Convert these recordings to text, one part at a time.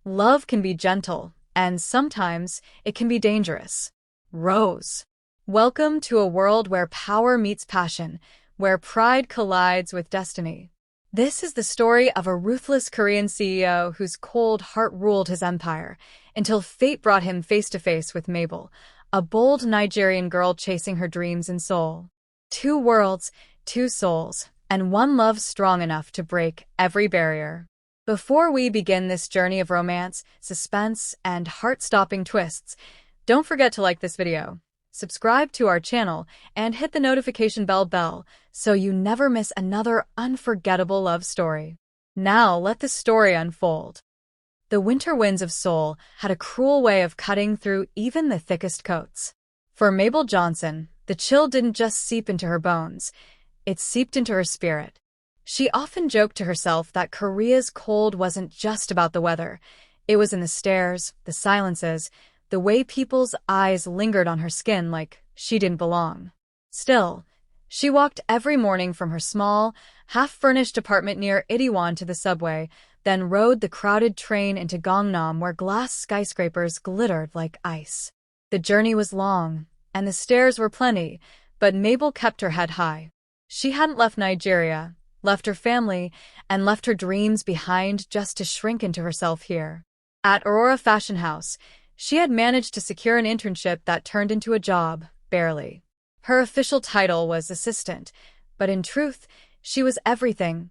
Love can be gentle, and sometimes it can be dangerous. Rose. Welcome to a world where power meets passion, where pride collides with destiny. This is the story of a ruthless Korean CEO whose cold heart ruled his empire, until fate brought him face to face with Maybel, a bold Nigerian girl chasing her dreams in Seoul. Two worlds, two souls, and one love strong enough to break every barrier. Before we begin this journey of romance, suspense, and heart-stopping twists, don't forget to like this video, subscribe to our channel, and hit the notification bell so you never miss another unforgettable love story. Now let the story unfold. The winter winds of Seoul had a cruel way of cutting through even the thickest coats. For Maybel Johnson, the chill didn't just seep into her bones, it seeped into her spirit. She often joked to herself that Korea's cold wasn't just about the weather. It was in the stares, the silences, the way people's eyes lingered on her skin like she didn't belong. Still, she walked every morning from her small, half-furnished apartment near Itaewon to the subway, then rode the crowded train into Gangnam where glass skyscrapers glittered like ice. The journey was long, and the stairs were plenty, but Maybel kept her head high. She hadn't left Nigeria, left her family, and left her dreams behind just to shrink into herself here. At Aurora Fashion House, she had managed to secure an internship that turned into a job, barely. Her official title was assistant, but in truth, she was everything.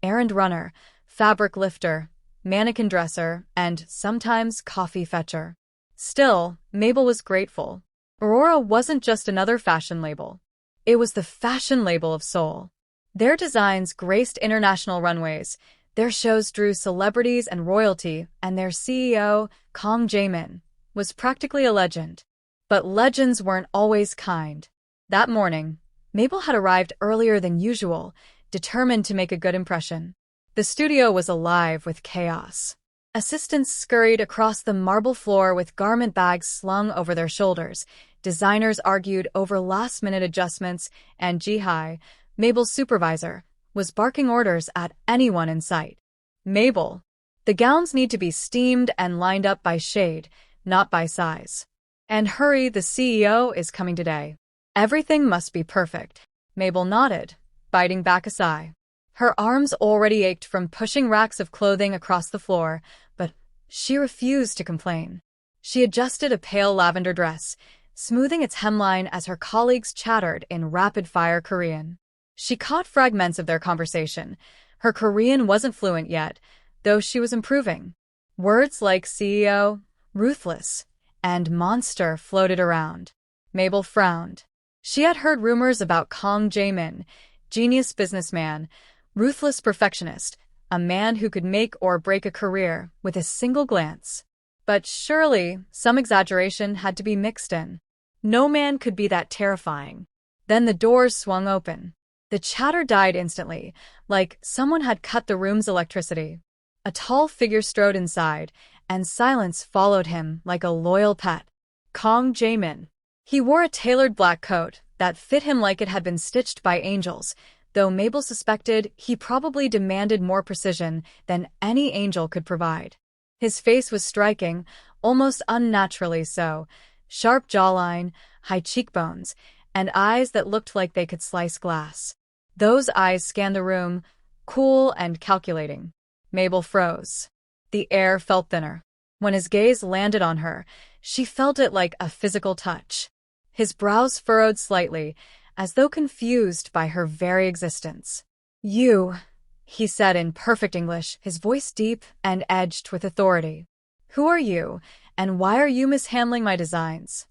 Errand runner, fabric lifter, mannequin dresser, and sometimes coffee fetcher. Still, Maybel was grateful. Aurora wasn't just another fashion label. It was the fashion label of Seoul. Their designs graced international runways, their shows drew celebrities and royalty, and their CEO, Kang Jae-min, was practically a legend. But legends weren't always kind. That morning, Maybel had arrived earlier than usual, determined to make a good impression. The studio was alive with chaos. Assistants scurried across the marble floor with garment bags slung over their shoulders. Designers argued over last-minute adjustments, and Ji-hai, Maybel's supervisor, was barking orders at anyone in sight. Maybel, the gowns need to be steamed and lined up by shade, not by size. And hurry, the CEO is coming today. Everything must be perfect. Maybel nodded, biting back a sigh. Her arms already ached from pushing racks of clothing across the floor, but she refused to complain. She adjusted a pale lavender dress, smoothing its hemline as her colleagues chattered in rapid-fire Korean. She caught fragments of their conversation. Her Korean wasn't fluent yet, though she was improving. Words like CEO, ruthless, and monster floated around. Maybel frowned. She had heard rumors about Kang Jae-min, genius businessman, ruthless perfectionist, a man who could make or break a career with a single glance. But surely, some exaggeration had to be mixed in. No man could be that terrifying. Then the doors swung open. The chatter died instantly, like someone had cut the room's electricity. A tall figure strode inside, and silence followed him like a loyal pet. Kang Jae-min. He wore a tailored black coat that fit him like it had been stitched by angels, though Maybel suspected he probably demanded more precision than any angel could provide. His face was striking, almost unnaturally so, sharp jawline, high cheekbones, and eyes that looked like they could slice glass. Those eyes scanned the room, cool and calculating. Maybel froze. The air felt thinner. When his gaze landed on her, she felt it like a physical touch. His brows furrowed slightly, as though confused by her very existence. "You," he said in perfect English, his voice deep and edged with authority. "Who are you, and why are you mishandling my designs?"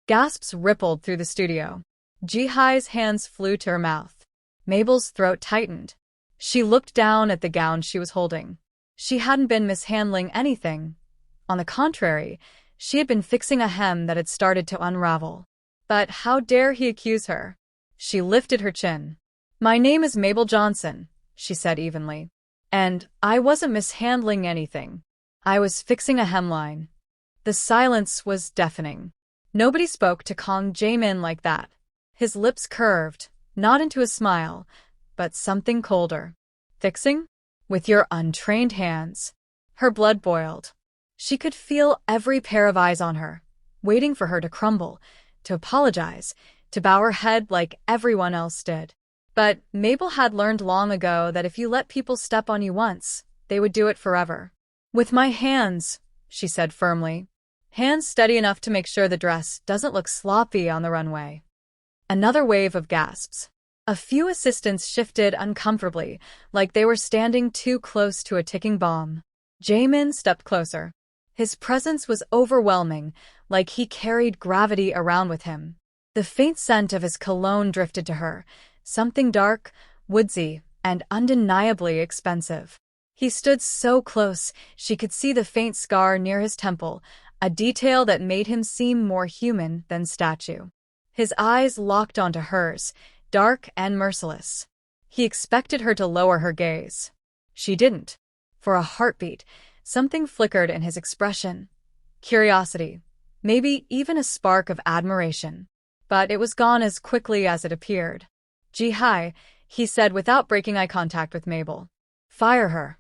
Gasps rippled through the studio. Ji-hai's hands flew to her mouth. Maybel's throat tightened. She looked down at the gown she was holding. She hadn't been mishandling anything. On the contrary, she had been fixing a hem that had started to unravel. But how dare he accuse her? She lifted her chin. "My name is Maybel Johnson," she said evenly. "And I wasn't mishandling anything. I was fixing a hemline." The silence was deafening. Nobody spoke to Kang Jae-min like that. His lips curved, not into a smile, but something colder. "Fixing? With your untrained hands." Her blood boiled. She could feel every pair of eyes on her, waiting for her to crumble, to apologize, to bow her head like everyone else did. But Maybel had learned long ago that if you let people step on you once, they would do it forever. "With my hands," she said firmly. "Hands steady enough to make sure the dress doesn't look sloppy on the runway." Another wave of gasps. A few assistants shifted uncomfortably, like they were standing too close to a ticking bomb. Jaemin stepped closer. His presence was overwhelming, like he carried gravity around with him. The faint scent of his cologne drifted to her, something dark, woodsy, and undeniably expensive. He stood so close, she could see the faint scar near his temple, a detail that made him seem more human than statue. His eyes locked onto hers, dark and merciless. He expected her to lower her gaze. She didn't. For a heartbeat, something flickered in his expression. Curiosity, maybe even a spark of admiration. But it was gone as quickly as it appeared. "Ji-hai," he said without breaking eye contact with Maybel. "Fire her."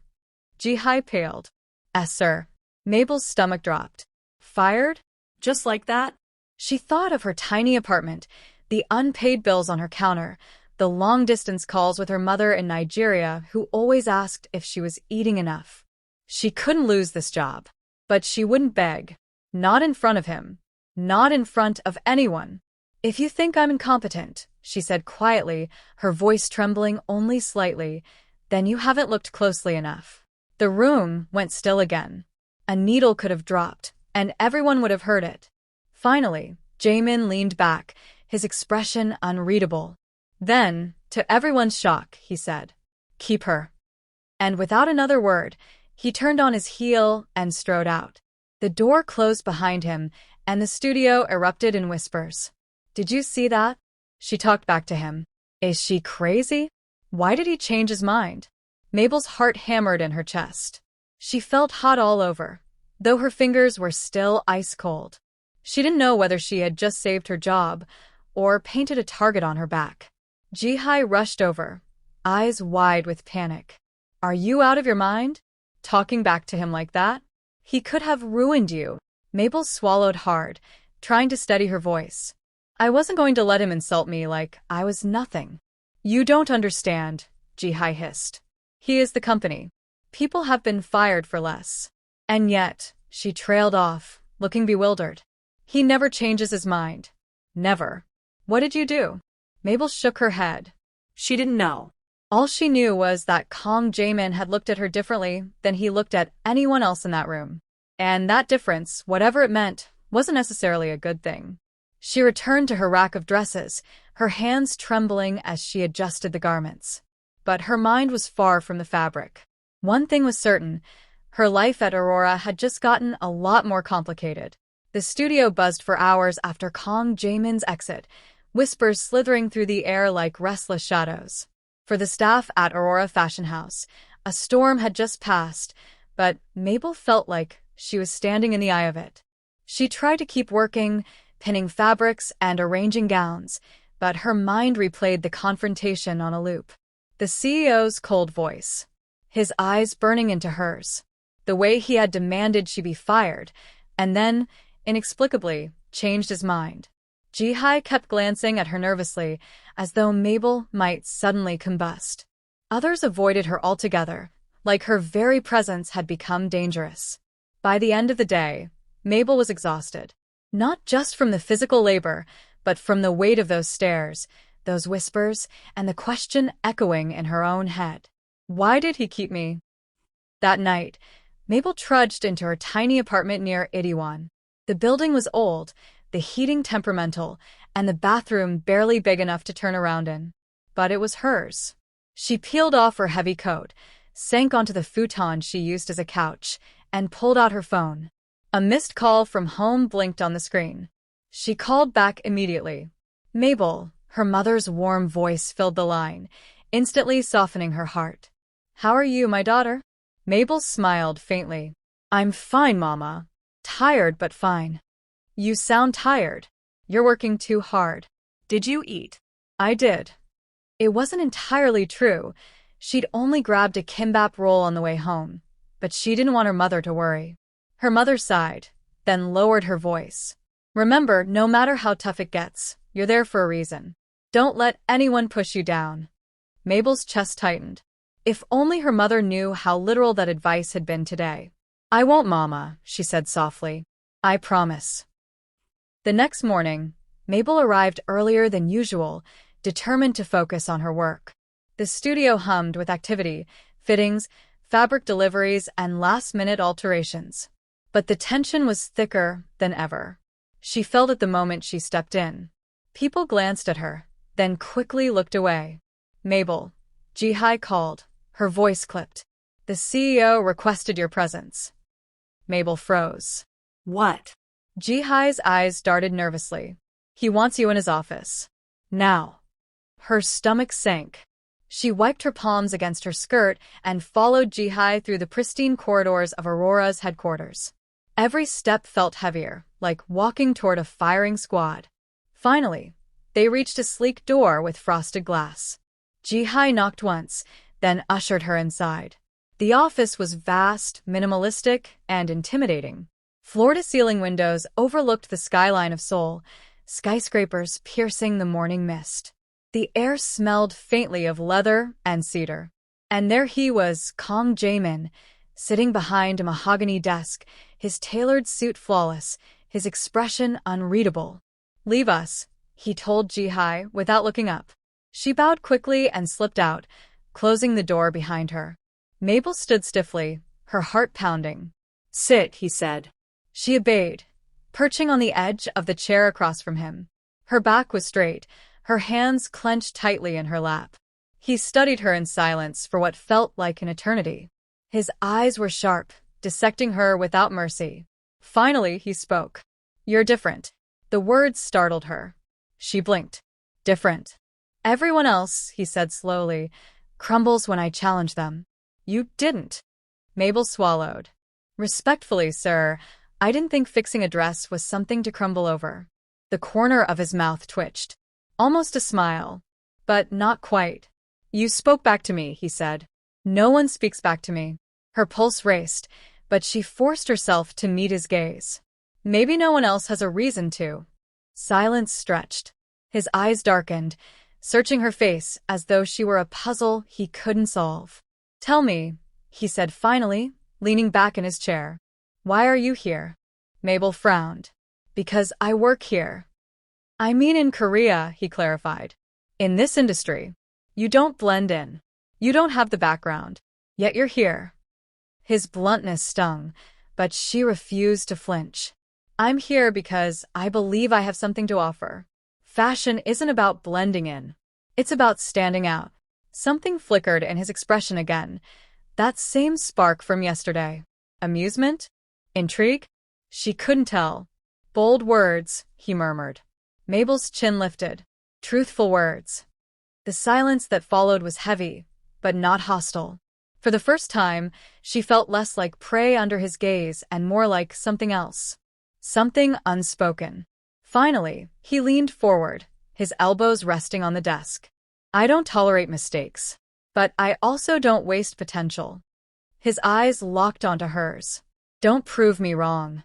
Ji-hai paled. "Yes, sir." Maybel's stomach dropped. Fired? Just like that? She thought of her tiny apartment, the unpaid bills on her counter, the long-distance calls with her mother in Nigeria who always asked if she was eating enough. She couldn't lose this job. But she wouldn't beg. Not in front of him. Not in front of anyone. "If you think I'm incompetent," she said quietly, her voice trembling only slightly, "then you haven't looked closely enough." The room went still again. A needle could have dropped, and everyone would have heard it. Finally, Jaemin leaned back, his expression unreadable. Then, to everyone's shock, he said, "Keep her." And without another word, he turned on his heel and strode out. The door closed behind him, and the studio erupted in whispers. "Did you see that?" She talked back to him. "Is she crazy? Why did he change his mind?" Maybel's heart hammered in her chest. She felt hot all over, though her fingers were still ice cold. She didn't know whether she had just saved her job or painted a target on her back. Ji-hai rushed over, eyes wide with panic. "Are you out of your mind? Talking back to him like that? He could have ruined you." Maybel swallowed hard, trying to steady her voice. "I wasn't going to let him insult me like I was nothing." "You don't understand," Ji-hai hissed. "He is the company. People have been fired for less." And yet, she trailed off, looking bewildered. "He never changes his mind. Never." "What did you do?" Maybel shook her head. She didn't know. All she knew was that Kong Jaemin had looked at her differently than he looked at anyone else in that room. And that difference, whatever it meant, wasn't necessarily a good thing. She returned to her rack of dresses, her hands trembling as she adjusted the garments. But her mind was far from the fabric. One thing was certain, her life at Aurora had just gotten a lot more complicated. The studio buzzed for hours after Kong Jaemin's exit, whispers slithering through the air like restless shadows. For the staff at Aurora Fashion House, a storm had just passed, but Maybel felt like she was standing in the eye of it. She tried to keep working, pinning fabrics and arranging gowns, but her mind replayed the confrontation on a loop. The CEO's cold voice, his eyes burning into hers, the way he had demanded she be fired, and then, inexplicably, changed his mind. Ji-hai kept glancing at her nervously, as though Maybel might suddenly combust. Others avoided her altogether, like her very presence had become dangerous. By the end of the day, Maybel was exhausted. Not just from the physical labor, but from the weight of those stares, those whispers, and the question echoing in her own head. Why did he keep me? That night, Maybel trudged into her tiny apartment near Itaewon. The building was old, the heating temperamental, and the bathroom barely big enough to turn around in. But it was hers. She peeled off her heavy coat, sank onto the futon she used as a couch, and pulled out her phone. A missed call from home blinked on the screen. She called back immediately. "Maybel," her mother's warm voice filled the line, instantly softening her heart. "How are you, my daughter?" Maybel smiled faintly. "I'm fine, Mama. Tired, but fine." "You sound tired. You're working too hard. Did you eat?" "I did." It wasn't entirely true. She'd only grabbed a kimbap roll on the way home, but she didn't want her mother to worry. Her mother sighed, then lowered her voice. Remember, no matter how tough it gets, you're there for a reason. Don't let anyone push you down. Maybel's chest tightened. If only her mother knew how literal that advice had been today. I won't, Mama, she said softly. I promise. The next morning, Maybel arrived earlier than usual, determined to focus on her work. The studio hummed with activity, fittings, fabric deliveries, and last-minute alterations. But the tension was thicker than ever. She felt it the moment she stepped in. People glanced at her, then quickly looked away. Maybel, Ji-hai called, her voice clipped. The CEO requested your presence. Maybel froze. What? Ji-hai's eyes darted nervously. He wants you in his office. Now. Her stomach sank. She wiped her palms against her skirt and followed Ji-hai through the pristine corridors of Aurora's headquarters. Every step felt heavier, like walking toward a firing squad. Finally, they reached a sleek door with frosted glass. Ji-hai knocked once, then ushered her inside. The office was vast, minimalistic, and intimidating. Floor-to-ceiling windows overlooked the skyline of Seoul, skyscrapers piercing the morning mist. The air smelled faintly of leather and cedar. And there he was, Kong Jae-min, sitting behind a mahogany desk, his tailored suit flawless, his expression unreadable. Leave us, he told Ji-hai without looking up. She bowed quickly and slipped out, closing the door behind her. Maybel stood stiffly, her heart pounding. Sit, he said. She obeyed, perching on the edge of the chair across from him. Her back was straight, her hands clenched tightly in her lap. He studied her in silence for what felt like an eternity. His eyes were sharp, dissecting her without mercy. Finally, he spoke. You're different. The words startled her. She blinked. Different. Everyone else, he said slowly, crumbles when I challenge them. You didn't. Maybel swallowed. Respectfully, sir, I didn't think fixing a dress was something to crumble over. The corner of his mouth twitched. Almost a smile. But not quite. You spoke back to me, he said. No one speaks back to me. Her pulse raced, but she forced herself to meet his gaze. Maybe no one else has a reason to. Silence stretched. His eyes darkened, searching her face as though she were a puzzle he couldn't solve. Tell me, he said finally, leaning back in his chair. Why are you here? Maybel frowned. Because I work here. I mean in Korea, he clarified. In this industry. You don't blend in. You don't have the background. Yet you're here. His bluntness stung, but she refused to flinch. I'm here because I believe I have something to offer. Fashion isn't about blending in. It's about standing out. Something flickered in his expression again. That same spark from yesterday. Amusement? Intrigue? She couldn't tell. Bold words, he murmured. Maybel's chin lifted. Truthful words. The silence that followed was heavy, but not hostile. For the first time, she felt less like prey under his gaze and more like something else. Something unspoken. Finally, he leaned forward, his elbows resting on the desk. I don't tolerate mistakes. But I also don't waste potential. His eyes locked onto hers. Don't prove me wrong.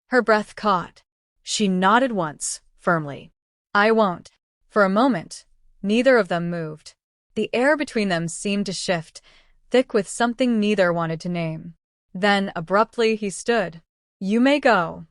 Her breath caught. She nodded once, firmly. I won't. For a moment, neither of them moved. The air between them seemed to shift, thick with something neither wanted to name. Then, abruptly, he stood. You may go.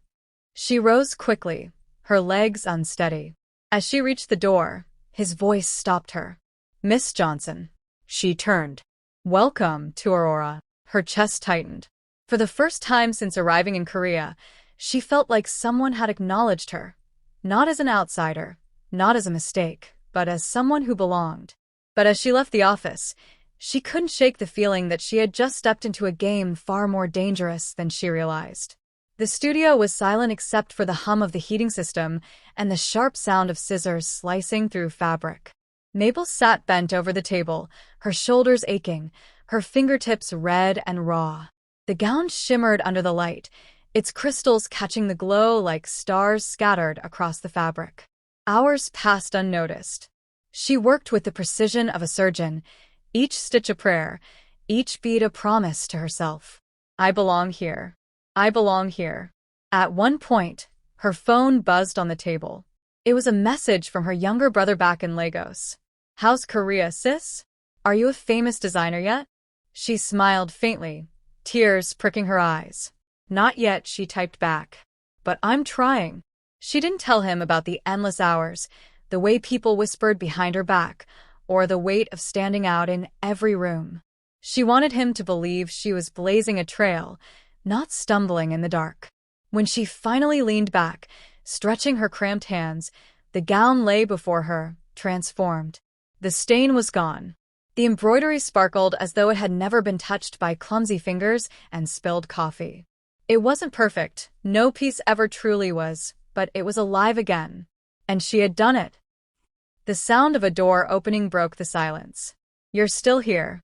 She rose quickly, her legs unsteady. As she reached the door, his voice stopped her. Miss Johnson. She turned. Welcome to Aurora. Her chest tightened. For the first time since arriving in Korea, she felt like someone had acknowledged her. Not as an outsider, not as a mistake, but as someone who belonged. But as she left the office, she couldn't shake the feeling that she had just stepped into a game far more dangerous than she realized. The studio was silent except for the hum of the heating system and the sharp sound of scissors slicing through fabric. Maybel sat bent over the table, her shoulders aching, her fingertips red and raw. The gown shimmered under the light, its crystals catching the glow like stars scattered across the fabric. Hours passed unnoticed. She worked with the precision of a surgeon, each stitch a prayer, each bead a promise to herself. I belong here. I belong here. At one point, her phone buzzed on the table. It was a message from her younger brother back in Lagos. How's Korea, sis? Are you a famous designer yet? She smiled faintly, tears pricking her eyes. Not yet, she typed back. But I'm trying. She didn't tell him about the endless hours, the way people whispered behind her back, or the weight of standing out in every room. She wanted him to believe she was blazing a trail, not stumbling in the dark. When she finally leaned back, stretching her cramped hands, the gown lay before her, transformed. The stain was gone. The embroidery sparkled as though it had never been touched by clumsy fingers and spilled coffee. It wasn't perfect, no piece ever truly was, but it was alive again. And she had done it. The sound of a door opening broke the silence. You're still here.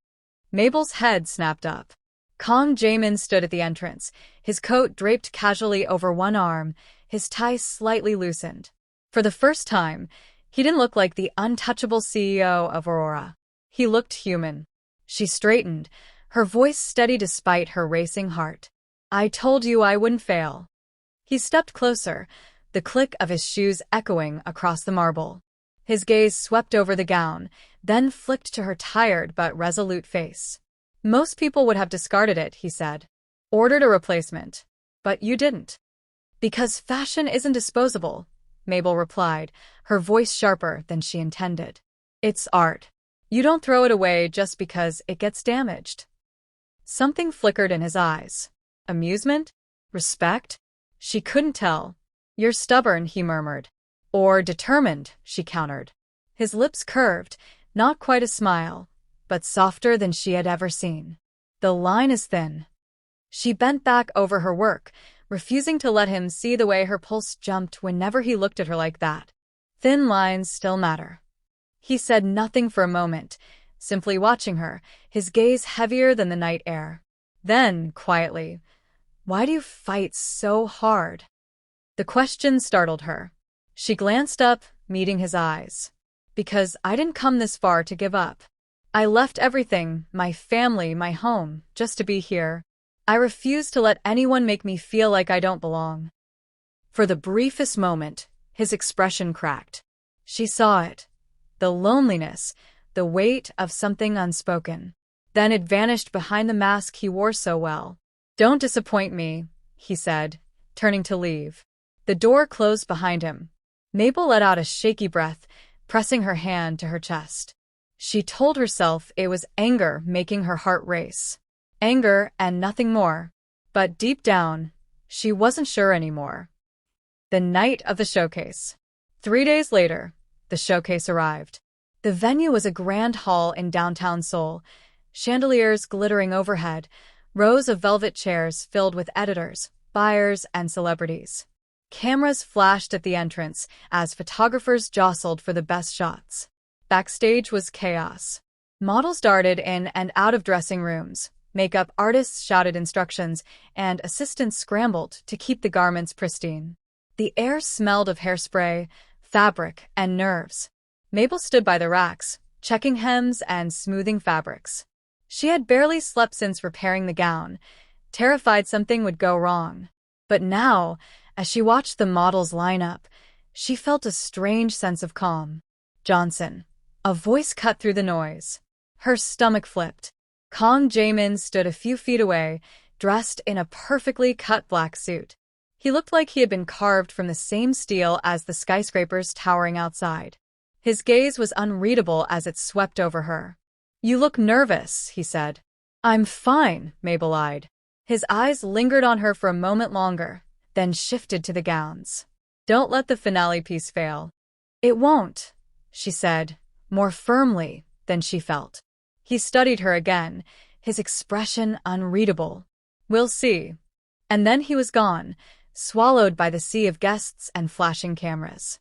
Maybel's head snapped up. Kang Jaemin stood at the entrance, his coat draped casually over one arm, his tie slightly loosened. For the first time, he didn't look like the untouchable CEO of Aurora. He looked human. She straightened, her voice steady despite her racing heart. I told you I wouldn't fail. He stepped closer, the click of his shoes echoing across the marble. His gaze swept over the gown, then flicked to her tired but resolute face. Most people would have discarded it, he said. Ordered a replacement. But you didn't. Because fashion isn't disposable, Maybel replied, her voice sharper than she intended. It's art. You don't throw it away just because it gets damaged. Something flickered in his eyes. Amusement? Respect? She couldn't tell. You're stubborn, he murmured. Or determined, she countered. His lips curved, not quite a smile, but softer than she had ever seen. The line is thin. She bent back over her work, refusing to let him see the way her pulse jumped whenever he looked at her like that. Thin lines still matter. He said nothing for a moment, simply watching her, his gaze heavier than the night air. Then, quietly, why do you fight so hard? The question startled her. She glanced up, meeting his eyes. Because I didn't come this far to give up. I left everything, my family, my home, just to be here. I refuse to let anyone make me feel like I don't belong. For the briefest moment, his expression cracked. She saw it. The loneliness, the weight of something unspoken. Then it vanished behind the mask he wore so well. Don't disappoint me, he said, turning to leave. The door closed behind him. Maybel let out a shaky breath, pressing her hand to her chest. She told herself it was anger making her heart race. Anger and nothing more. But deep down, she wasn't sure anymore. The night of the showcase. 3 days later, the showcase arrived. The venue was a grand hall in downtown Seoul, chandeliers glittering overhead, rows of velvet chairs filled with editors, buyers, and celebrities. Cameras flashed at the entrance as photographers jostled for the best shots. Backstage was chaos. Models darted in and out of dressing rooms, makeup artists shouted instructions, and assistants scrambled to keep the garments pristine. The air smelled of hairspray, fabric, and nerves. Maybel stood by the racks, checking hems and smoothing fabrics. She had barely slept since repairing the gown, terrified something would go wrong. But now, as she watched the models line up, she felt a strange sense of calm. Johnson. A voice cut through the noise. Her stomach flipped. Kang Jaemin stood a few feet away, dressed in a perfectly cut black suit. He looked like he had been carved from the same steel as the skyscrapers towering outside. His gaze was unreadable as it swept over her. You look nervous, he said. I'm fine, Maybel lied. His eyes lingered on her for a moment longer, then shifted to the gowns. Don't let the finale piece fail. It won't, she said, more firmly than she felt. He studied her again, his expression unreadable. We'll see. And then he was gone, swallowed by the sea of guests and flashing cameras.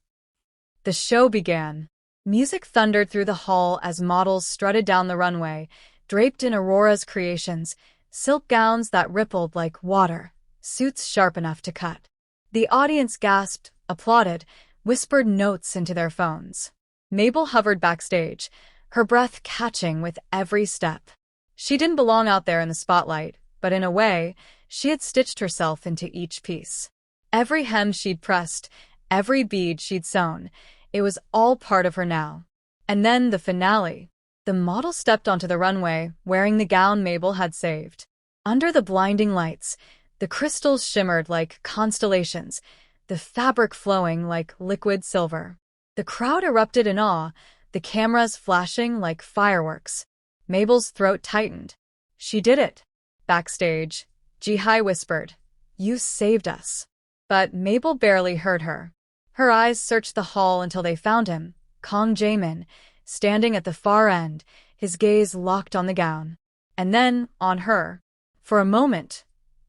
The show began. Music thundered through the hall as models strutted down the runway, draped in Aurora's creations, silk gowns that rippled like water, suits sharp enough to cut. The audience gasped, applauded, whispered notes into their phones. Maybel hovered backstage, her breath catching with every step. She didn't belong out there in the spotlight, but in a way, she had stitched herself into each piece. Every hem she'd pressed, every bead she'd sewn, it was all part of her now. And then the finale. The model stepped onto the runway, wearing the gown Maybel had saved. Under the blinding lights, the crystals shimmered like constellations, the fabric flowing like liquid silver. The crowd erupted in awe, the cameras flashing like fireworks. Maybel's throat tightened. She did it. Backstage, Ji-hai whispered, "You saved us." But Maybel barely heard her. Her eyes searched the hall until they found him, Kang Jae-min, standing at the far end, his gaze locked on the gown. And then, on her. For a moment,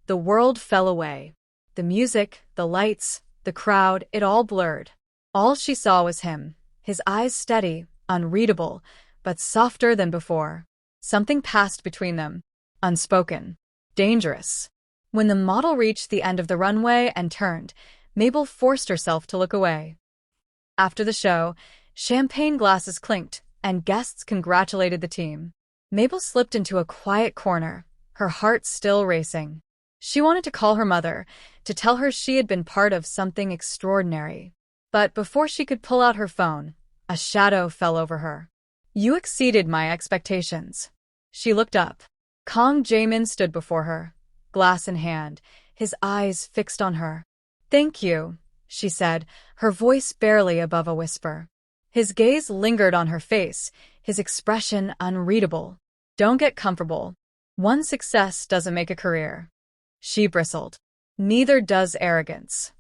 the world fell away. The music, the lights, the crowd, it all blurred. All she saw was him, his eyes steady, unreadable, but softer than before. Something passed between them, unspoken, dangerous. When the model reached the end of the runway and turned, Maybel forced herself to look away. After the show, champagne glasses clinked, and guests congratulated the team. Maybel slipped into a quiet corner, her heart still racing. She wanted to call her mother, to tell her she had been part of something extraordinary. But before she could pull out her phone, a shadow fell over her. "You exceeded my expectations." She looked up. Kang Jae-min stood before her, glass in hand, his eyes fixed on her. "Thank you," she said, her voice barely above a whisper. His gaze lingered on her face, his expression unreadable. "Don't get comfortable. One success doesn't make a career." She bristled. "Neither does arrogance."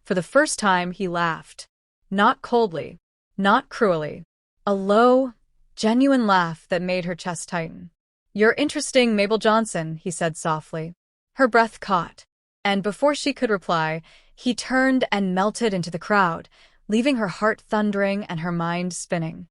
For the first time, he laughed. Not coldly, not cruelly. A low, genuine laugh that made her chest tighten. "You're interesting, Maybel Johnson," he said softly. Her breath caught, and before she could reply, he turned and melted into the crowd, leaving her heart thundering and her mind spinning.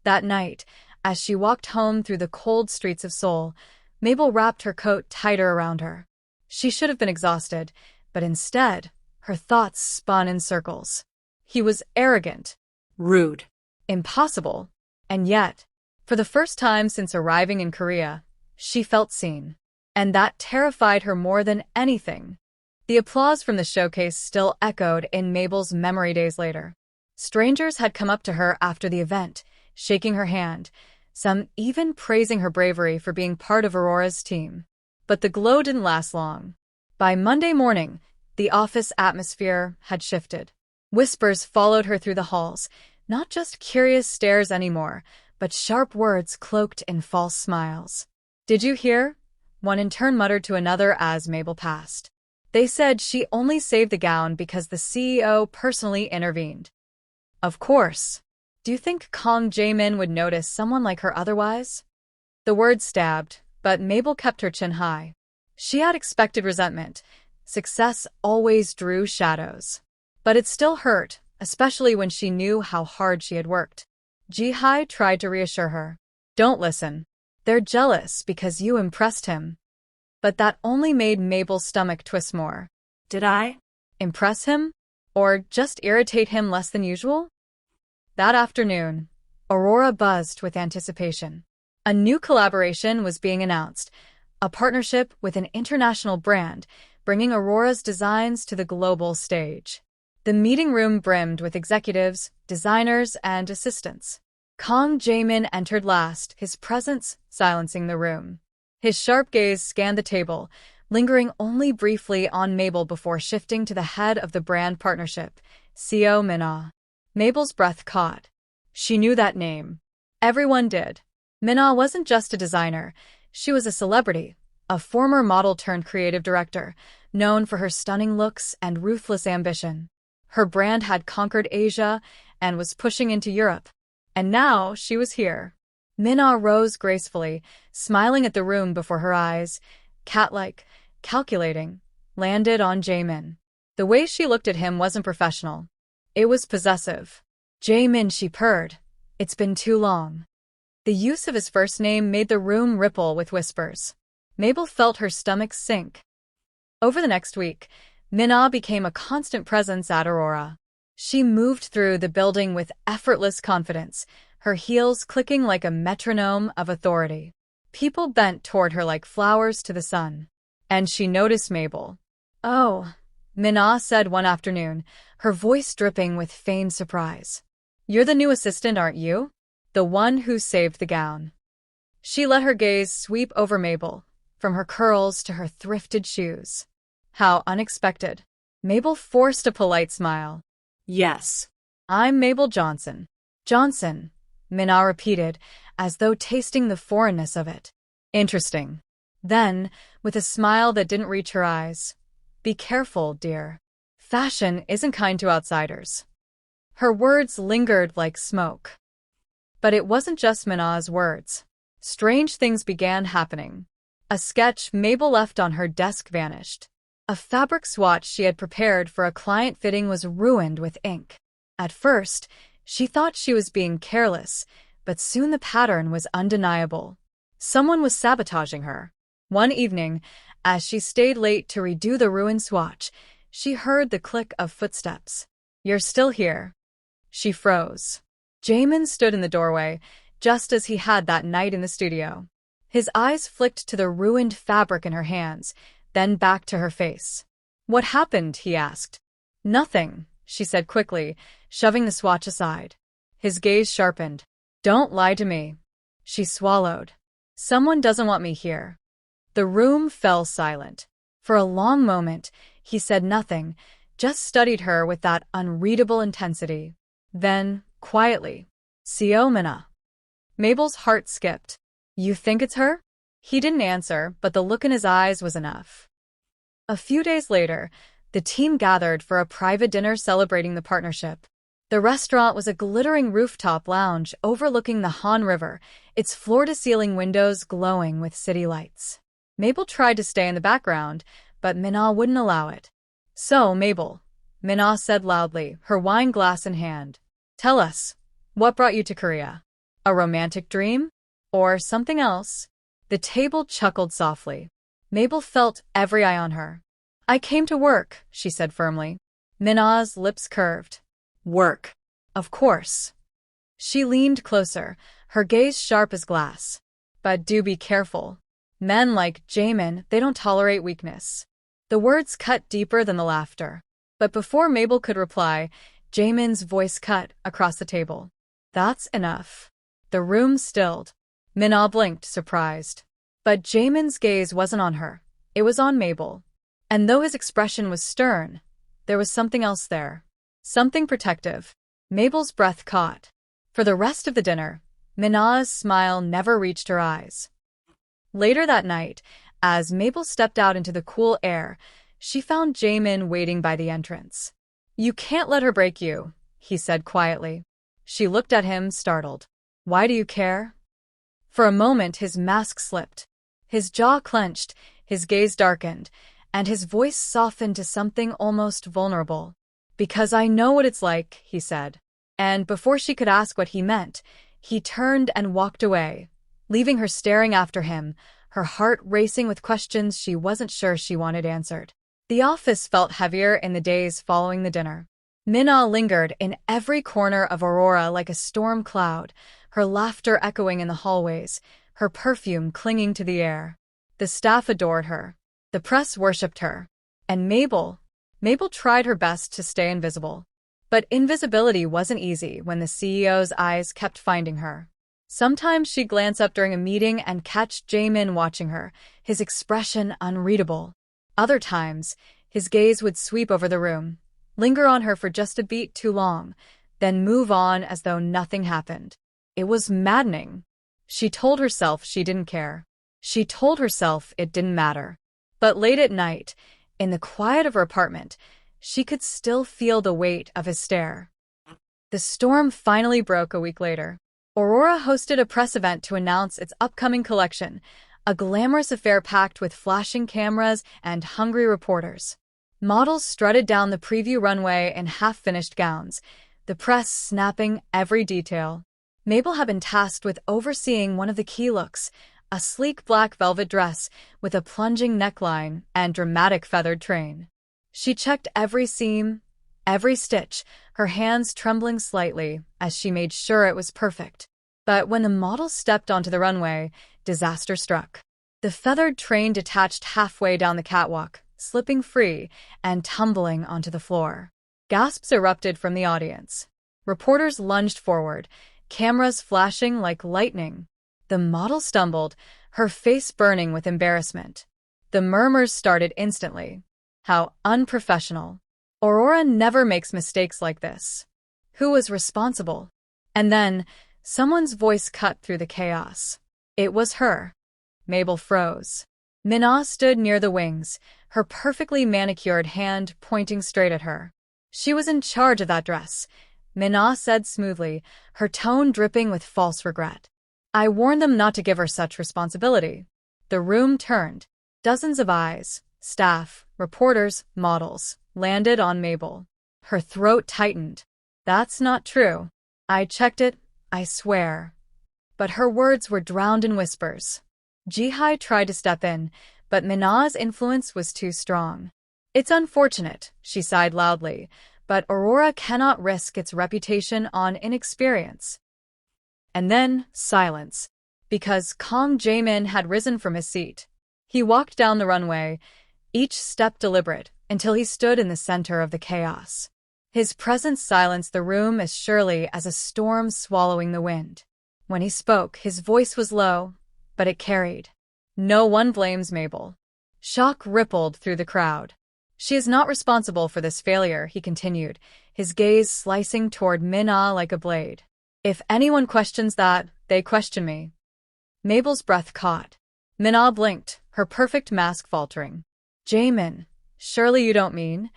That night, as she walked home through the cold streets of Seoul, Maybel wrapped her coat tighter around her. She should have been exhausted, but instead, her thoughts spun in circles. He was arrogant, rude, impossible, and yet, for the first time since arriving in Korea, she felt seen. And that terrified her more than anything. The applause from the showcase still echoed in Maybel's memory days later. Strangers had come up to her after the event, shaking her hand, some even praising her bravery for being part of Aurora's team. But the glow didn't last long. By Monday morning, the office atmosphere had shifted. Whispers followed her through the halls, not just curious stares anymore, but sharp words cloaked in false smiles. "Did you hear?" one intern muttered to another as Maybel passed. "They said she only saved the gown because the CEO personally intervened." Of course. Do you think Kang Jae-min would notice someone like her otherwise? The word stabbed, but Maybel kept her chin high. She had expected resentment. Success always drew shadows. But it still hurt, especially when she knew how hard she had worked. Ji-hai tried to reassure her. "Don't listen. They're jealous because you impressed him." But that only made Maybel's stomach twist more. Did I impress him? Or just irritate him less than usual? That afternoon, Aurora buzzed with anticipation. A new collaboration was being announced, a partnership with an international brand, bringing Aurora's designs to the global stage. The meeting room brimmed with executives, designers, and assistants. Kang Jae-min entered last, his presence silencing the room. His sharp gaze scanned the table, lingering only briefly on Maybel before shifting to the head of the brand partnership, CEO Minna. Maybel's breath caught. She knew that name. Everyone did. Minna wasn't just a designer. She was a celebrity, a former model turned creative director, known for her stunning looks and ruthless ambition. Her brand had conquered Asia and was pushing into Europe. And now she was here. Minna rose gracefully, smiling at the room before her eyes, cat-like, calculating, landed on Jae-min. The way she looked at him wasn't professional. It was possessive. "Jae-min," she purred. "It's been too long." The use of his first name made the room ripple with whispers. Maybel felt her stomach sink. Over the next week, Minna became a constant presence at Aurora. She moved through the building with effortless confidence, her heels clicking like a metronome of authority. People bent toward her like flowers to the sun. And she noticed Maybel. "Oh," Minna said one afternoon, her voice dripping with feigned surprise. "You're the new assistant, aren't you? The one who saved the gown." She let her gaze sweep over Maybel, from her curls to her thrifted shoes. How unexpected. Maybel forced a polite smile. "Yes. I'm Maybel Johnson." "Johnson," Minna repeated, as though tasting the foreignness of it. "Interesting." Then, with a smile that didn't reach her eyes, "Be careful, dear. Fashion isn't kind to outsiders." Her words lingered like smoke. But it wasn't just Minna's words. Strange things began happening. A sketch Maybel left on her desk vanished. A fabric swatch she had prepared for a client fitting was ruined with ink. At first, she thought she was being careless, but soon the pattern was undeniable. Someone was sabotaging her. One evening, as she stayed late to redo the ruined swatch, she heard the click of footsteps. "You're still here." She froze. Jamin stood in the doorway, just as he had that night in the studio. His eyes flicked to the ruined fabric in her hands, then back to her face. "What happened?" he asked. "Nothing," she said quickly, shoving the swatch aside. His gaze sharpened. "Don't lie to me." She swallowed. "Someone doesn't want me here." The room fell silent. For a long moment, he said nothing, just studied her with that unreadable intensity. Then, quietly, "Siomina." Maybel's heart skipped. "You think it's her?" He didn't answer, but the look in his eyes was enough. A few days later, the team gathered for a private dinner celebrating the partnership. The restaurant was a glittering rooftop lounge overlooking the Han River, its floor-to-ceiling windows glowing with city lights. Maybel tried to stay in the background, but Minna wouldn't allow it. "So, Maybel," Minna said loudly, her wine glass in hand, "tell us, what brought you to Korea? A romantic dream? Or something else?" The table chuckled softly. Maybel felt every eye on her. "I came to work," she said firmly. Minna's lips curved. "Work. Of course." She leaned closer, her gaze sharp as glass. "But do be careful. Men like Jamin, they don't tolerate weakness." The words cut deeper than the laughter. But before Maybel could reply, Jamin's voice cut across the table. "That's enough." The room stilled. Minna blinked, surprised. But Jamin's gaze wasn't on her. It was on Maybel. And though his expression was stern, there was something else there. Something protective. Maybel's breath caught. For the rest of the dinner, Minna's smile never reached her eyes. Later that night, as Maybel stepped out into the cool air, she found Jamin waiting by the entrance. "You can't let her break you," he said quietly. She looked at him, startled. "Why do you care?" For a moment his mask slipped. His jaw clenched, his gaze darkened, and his voice softened to something almost vulnerable. "Because I know what it's like," he said. And before she could ask what he meant, he turned and walked away, leaving her staring after him, her heart racing with questions she wasn't sure she wanted answered. The office felt heavier in the days following the dinner. Minna lingered in every corner of Aurora like a storm cloud, her laughter echoing in the hallways, her perfume clinging to the air. The staff adored her. The press worshipped her. And Maybel tried her best to stay invisible. But invisibility wasn't easy when the CEO's eyes kept finding her. Sometimes she'd glance up during a meeting and catch Jamin watching her, his expression unreadable. Other times, his gaze would sweep over the room, linger on her for just a beat too long, then move on as though nothing happened. It was maddening. She told herself she didn't care. She told herself it didn't matter. But late at night, in the quiet of her apartment, she could still feel the weight of his stare. The storm finally broke a week later. Aurora hosted a press event to announce its upcoming collection, a glamorous affair packed with flashing cameras and hungry reporters. Models strutted down the preview runway in half-finished gowns, the press snapping every detail. Maybel had been tasked with overseeing one of the key looks, a sleek black velvet dress with a plunging neckline and dramatic feathered train. She checked every seam, every stitch, her hands trembling slightly as she made sure it was perfect. But when the model stepped onto the runway, disaster struck. The feathered train detached halfway down the catwalk, slipping free and tumbling onto the floor. Gasps erupted from the audience. Reporters lunged forward, cameras flashing like lightning. The model stumbled, her face burning with embarrassment. The murmurs started instantly. How unprofessional. Aurora never makes mistakes like this. Who was responsible? And then, someone's voice cut through the chaos. It was her. Maybel froze. Minna stood near the wings, her perfectly manicured hand pointing straight at her. She was in charge of that dress, Minna said smoothly, her tone dripping with false regret. I warned them not to give her such responsibility. The room turned. Dozens of eyes, staff, reporters, models, landed on Maybel. Her throat tightened. That's not true. I checked it, I swear. But her words were drowned in whispers. Jihai tried to step in, but Minna's influence was too strong. It's unfortunate, she sighed loudly, but Aurora cannot risk its reputation on inexperience. And then, silence, because Kong Jaemin had risen from his seat. He walked down the runway, each step deliberate, until he stood in the center of the chaos. His presence silenced the room as surely as a storm swallowing the wind. When he spoke, his voice was low, but it carried. No one blames Maybel. Shock rippled through the crowd. She is not responsible for this failure, he continued, his gaze slicing toward Minna like a blade. If anyone questions that, they question me. Maybel's breath caught. Minna blinked, her perfect mask faltering. Jaemin, surely you don't mean?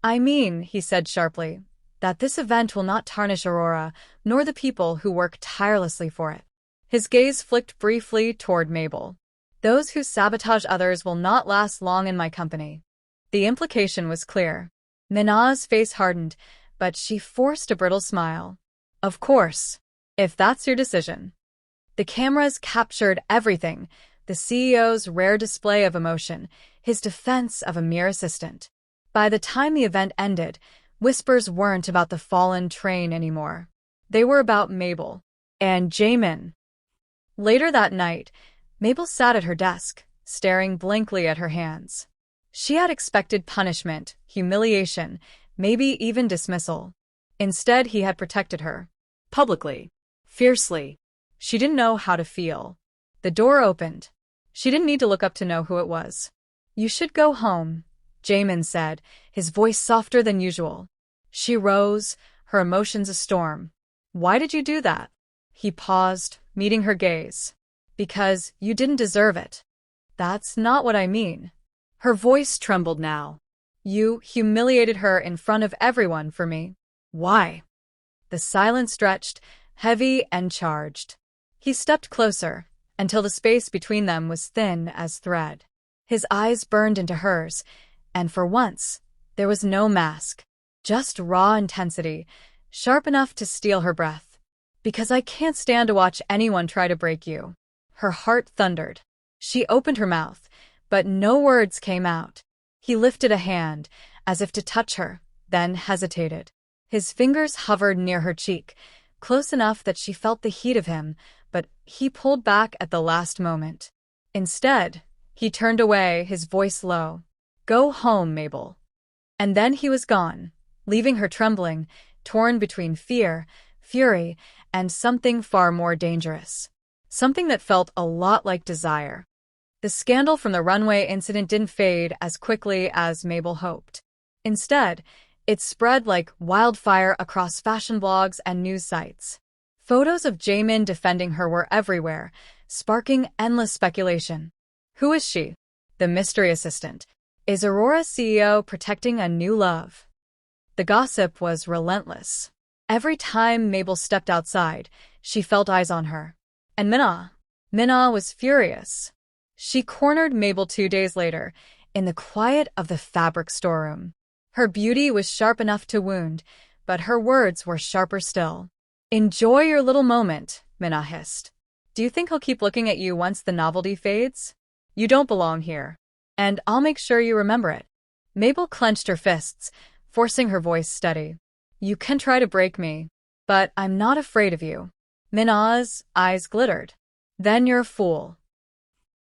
I mean, he said sharply, that this event will not tarnish Aurora, nor the people who work tirelessly for it. His gaze flicked briefly toward Maybel. Those who sabotage others will not last long in my company. The implication was clear. Minna's face hardened, but she forced a brittle smile. Of course, if that's your decision. The cameras captured everything, the CEO's rare display of emotion, his defense of a mere assistant. By the time the event ended, whispers weren't about the fallen train anymore. They were about Maybel and Jaemin. Later that night, Maybel sat at her desk, staring blankly at her hands. She had expected punishment, humiliation, maybe even dismissal. Instead, he had protected her. Publicly. Fiercely. She didn't know how to feel. The door opened. She didn't need to look up to know who it was. You should go home, Jaemin said, his voice softer than usual. She rose, her emotions a storm. Why did you do that? He paused, meeting her gaze. Because you didn't deserve it. That's not what I mean. Her voice trembled now. You humiliated her in front of everyone for me. Why? The silence stretched, heavy and charged. He stepped closer, until the space between them was thin as thread. His eyes burned into hers, and for once, there was no mask, just raw intensity, sharp enough to steal her breath. Because I can't stand to watch anyone try to break you. Her heart thundered. She opened her mouth, but no words came out. He lifted a hand, as if to touch her, then hesitated. His fingers hovered near her cheek, close enough that she felt the heat of him, but he pulled back at the last moment. Instead, he turned away, his voice low. Go home, Maybel. And then he was gone, leaving her trembling, torn between fear, fury, and something far more dangerous. Something that felt a lot like desire. The scandal from the runway incident didn't fade as quickly as Maybel hoped. Instead, it spread like wildfire across fashion blogs and news sites. Photos of Jaemin defending her were everywhere, sparking endless speculation. Who is she? The mystery assistant. Is Aurora's CEO protecting a new love? The gossip was relentless. Every time Maybel stepped outside, she felt eyes on her. And Minna was furious. She cornered Maybel 2 days later, in the quiet of the fabric storeroom. Her beauty was sharp enough to wound, but her words were sharper still. Enjoy your little moment, Minna hissed. Do you think he'll keep looking at you once the novelty fades? You don't belong here. And I'll make sure you remember it. Maybel clenched her fists, forcing her voice steady. You can try to break me, but I'm not afraid of you. Minna's eyes glittered. Then you're a fool.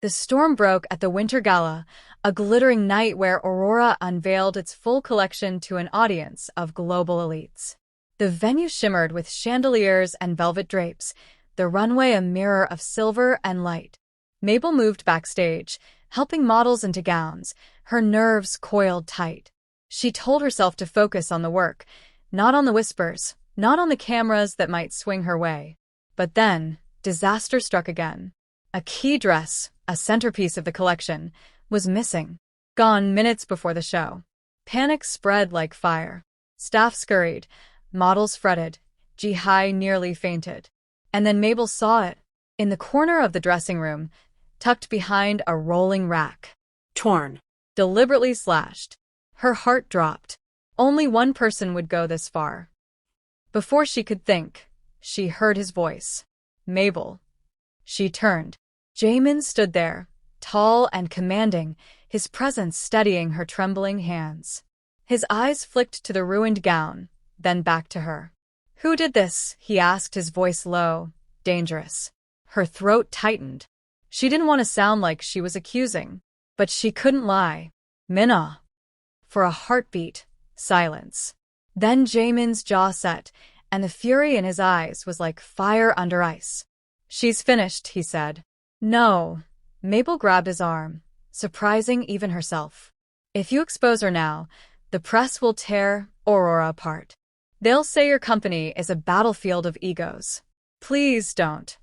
The storm broke at the Winter Gala, a glittering night where Aurora unveiled its full collection to an audience of global elites. The venue shimmered with chandeliers and velvet drapes, the runway a mirror of silver and light. Maybel moved backstage, helping models into gowns, her nerves coiled tight. She told herself to focus on the work, not on the whispers, not on the cameras that might swing her way. But then, disaster struck again. A key dress, a centerpiece of the collection, was missing. Gone minutes before the show. Panic spread like fire. Staff scurried, models fretted, Ji-hai nearly fainted. And then Maybel saw it, in the corner of the dressing room, tucked behind a rolling rack. Torn. Deliberately slashed. Her heart dropped. Only one person would go this far. Before she could think, she heard his voice. Maybel. She turned. Jaemin stood there, tall and commanding, his presence steadying her trembling hands. His eyes flicked to the ruined gown, then back to her. "Who did this?" he asked, his voice low, dangerous. Her throat tightened. She didn't want to sound like she was accusing, but she couldn't lie. "Minna." For a heartbeat, silence. Then Jaemin's jaw set, and the fury in his eyes was like fire under ice. "She's finished," he said. "No." Maybel grabbed his arm, surprising even herself. "If you expose her now, the press will tear Aurora apart. They'll say your company is a battlefield of egos. Please don't."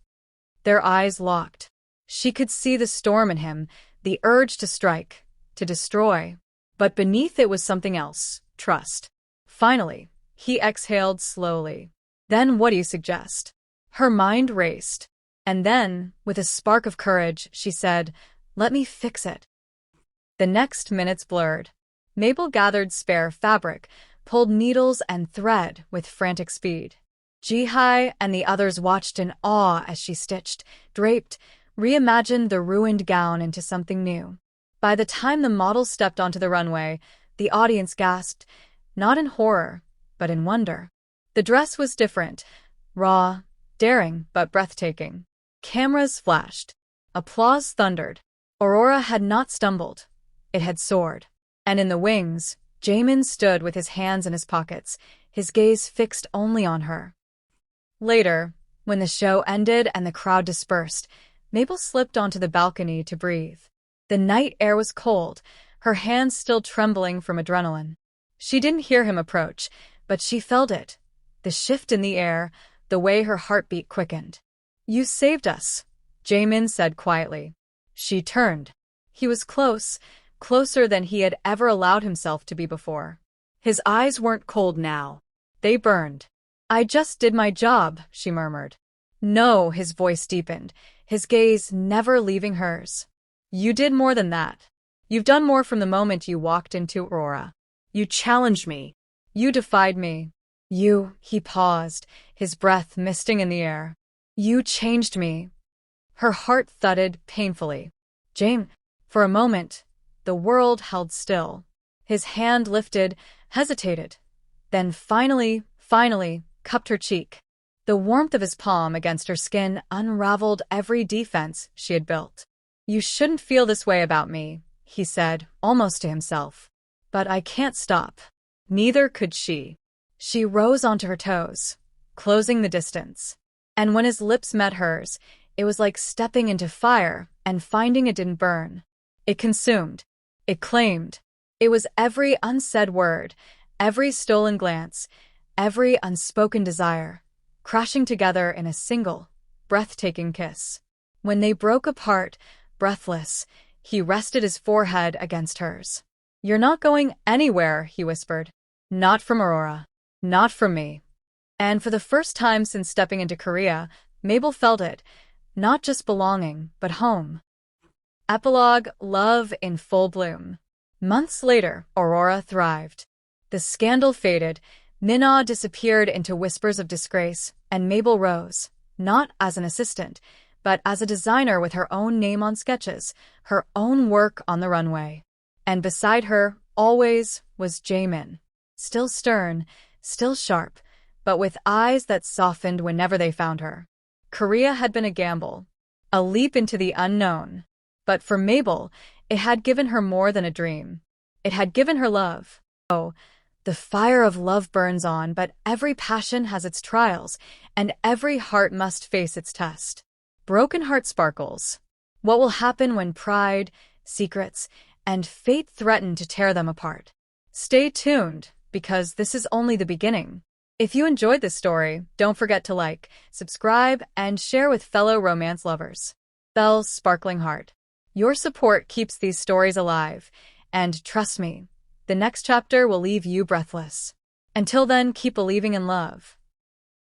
Their eyes locked. She could see the storm in him, the urge to strike, to destroy. But beneath it was something else, trust. Finally, he exhaled slowly. "Then what do you suggest?" Her mind raced. And then, with a spark of courage, she said, "Let me fix it." The next minutes blurred. Maybel gathered spare fabric, pulled needles and thread with frantic speed. Ji-hai and the others watched in awe as she stitched, draped, reimagined the ruined gown into something new. By the time the model stepped onto the runway, the audience gasped, not in horror, but in wonder. The dress was different, raw, daring, but breathtaking. Cameras flashed. Applause thundered. Aurora had not stumbled. It had soared. And in the wings, Jaemin stood with his hands in his pockets, his gaze fixed only on her. Later, when the show ended and the crowd dispersed, Maybel slipped onto the balcony to breathe. The night air was cold, her hands still trembling from adrenaline. She didn't hear him approach, but she felt it. The shift in the air, the way her heartbeat quickened. "You saved us," Jaemin said quietly. She turned. He was close, closer than he had ever allowed himself to be before. His eyes weren't cold now. They burned. "I just did my job," she murmured. "No," his voice deepened, his gaze never leaving hers. "You did more than that. You've done more from the moment you walked into Aurora. You challenged me. You defied me. He paused, his breath misting in the air. "You changed me." Her heart thudded painfully. "Jaemin." For a moment, the world held still. His hand lifted, hesitated, then finally, cupped her cheek. The warmth of his palm against her skin unraveled every defense she had built. "You shouldn't feel this way about me," he said, almost to himself. "But I can't stop." Neither could she. She rose onto her toes, closing the distance. And when his lips met hers, it was like stepping into fire and finding it didn't burn. It consumed. It claimed. It was every unsaid word, every stolen glance, every unspoken desire, crashing together in a single, breathtaking kiss. When they broke apart, breathless, he rested his forehead against hers. "You're not going anywhere," he whispered. "Not from Aurora. Not from me." And for the first time since stepping into Korea, Maybel felt it, not just belonging, but home. Epilogue, love in full bloom. Months later, Aurora thrived. The scandal faded, Minna disappeared into whispers of disgrace, and Maybel rose, not as an assistant, but as a designer with her own name on sketches, her own work on the runway. And beside her, always, was Jaemin. Still stern, still sharp, but with eyes that softened whenever they found her. Korea had been a gamble, a leap into the unknown. But for Maybel, it had given her more than a dream. It had given her love. Oh, the fire of love burns on, but every passion has its trials, and every heart must face its test. Broken heart sparkles. What will happen when pride, secrets, and fate threaten to tear them apart? Stay tuned, because this is only the beginning. If you enjoyed this story, don't forget to like, subscribe, and share with fellow romance lovers. Belle's Sparkling Heart. Your support keeps these stories alive, and trust me, the next chapter will leave you breathless. Until then, keep believing in love.